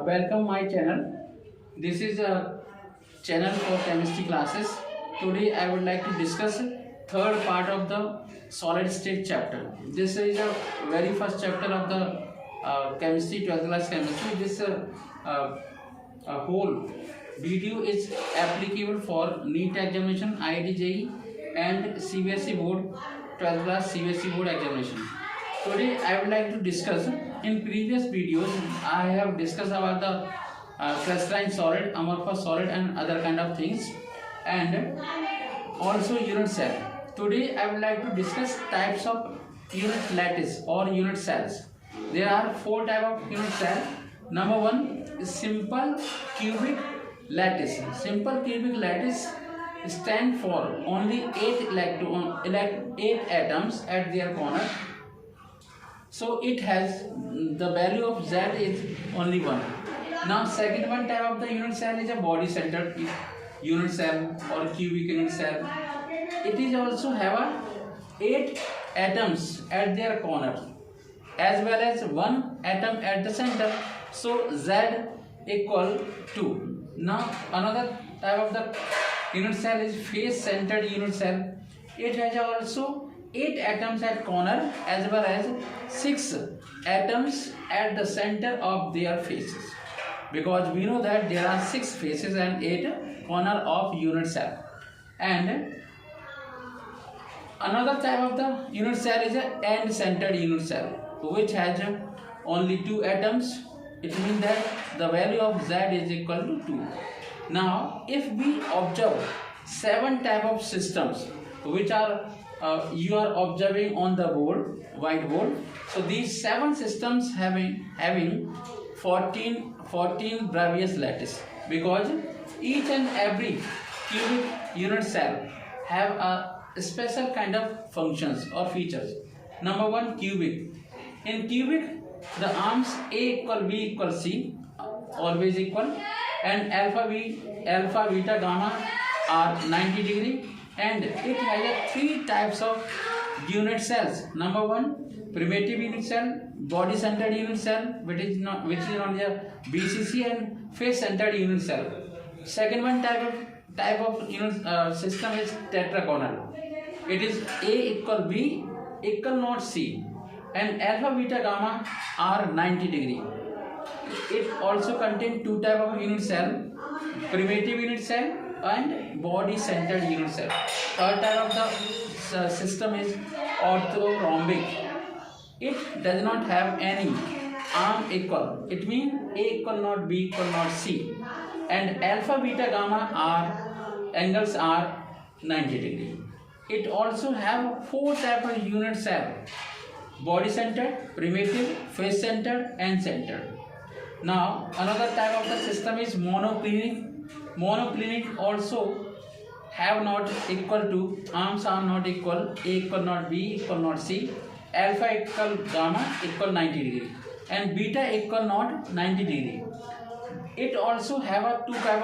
Welcome my channel. This is a channel for chemistry classes. Today I would like to discuss third part of the solid state chapter. This is a very first chapter of the chemistry, 12th class chemistry. This whole video is applicable for NEET examination, IIT JEE and CBSE board, 12th class CBSE board examination. Today I would like to discuss. In previous videos I have discussed about the crystalline solid, amorphous solid and other kind of things, and also unit cell. Today I would like to discuss types of unit lattice or unit cells. There are four types of unit cell. Number one is simple cubic lattice. Simple cubic lattice stand for only 8 atoms at their corner. So it has the value of Z is only 1. Now second one type of the unit cell is a body centered unit cell or cubic unit cell. It is also have a 8 atoms at their corner as well as 1 atom at the center. So Z equal 2. Now another type of the unit cell is face centered unit cell. It has also 8 atoms at corner as well as 6 atoms at the center of their faces, because we know that there are 6 faces and 8 corner of unit cell. And another type of the unit cell is a end centered unit cell, which has only 2 atoms. It means that the value of Z is equal to 2. Now if we observe 7 type of systems which are you are observing on the board, whiteboard. So these 7 systems having 14 Bravais lattice, because each and every cubic unit cell have a special kind of functions or features. Number one, cubic. In cubic, the arms A equal B equal C, always equal, and alpha, beta, gamma are 90 degree. And it has 3 types of unit cells. Number one, primitive unit cell, body centered unit cell, which is known as BCC, and face centered unit cell. Second one type of unit system is tetragonal. It is A equal B equal not C, and alpha, beta, gamma are 90 degree. It also contains 2 type of unit cell, primitive unit cell and body centered unit cell. Third type of the system is orthorhombic. It does not have any arm equal. It means A equal not B equal not C, and alpha, beta, gamma angles are 90 degree. It also have 4 type of unit cell: body centered, primitive, face centered and centered. Now another type of the system is monoclinic. Monoclinic also have not equal to, arms are not equal, A equal not B equal not C, alpha equal gamma equal 90 degree, and beta equal not 90 degree. It also have a two type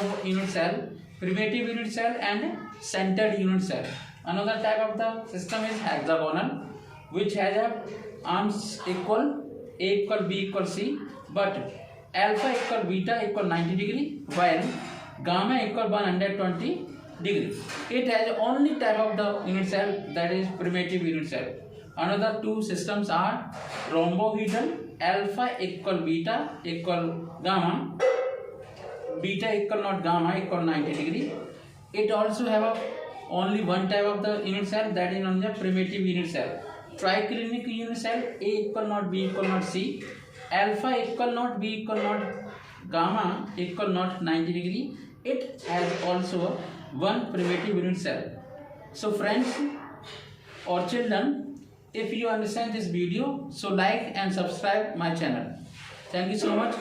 of unit cell, primitive unit cell and centered unit cell. Another type of the system is hexagonal, which has a arms equal, A equal B equal C, but alpha equal beta equal 90 degree, while gamma equal 120 degree. It has only type of the unit cell, that is primitive unit cell. Another 2 systems are rhombohedral, alpha equal beta equal gamma, beta equal not gamma equal 90 degree. It also have only 1 type of the unit cell, that is on the primitive unit cell. Triclinic unit cell, A equal not B equal not C, alpha equal not B equal not gamma equal not 90 degree. It has also 1 primitive unit cell. So friends or children, if you understand this video, so like and subscribe my channel. Thank you so much.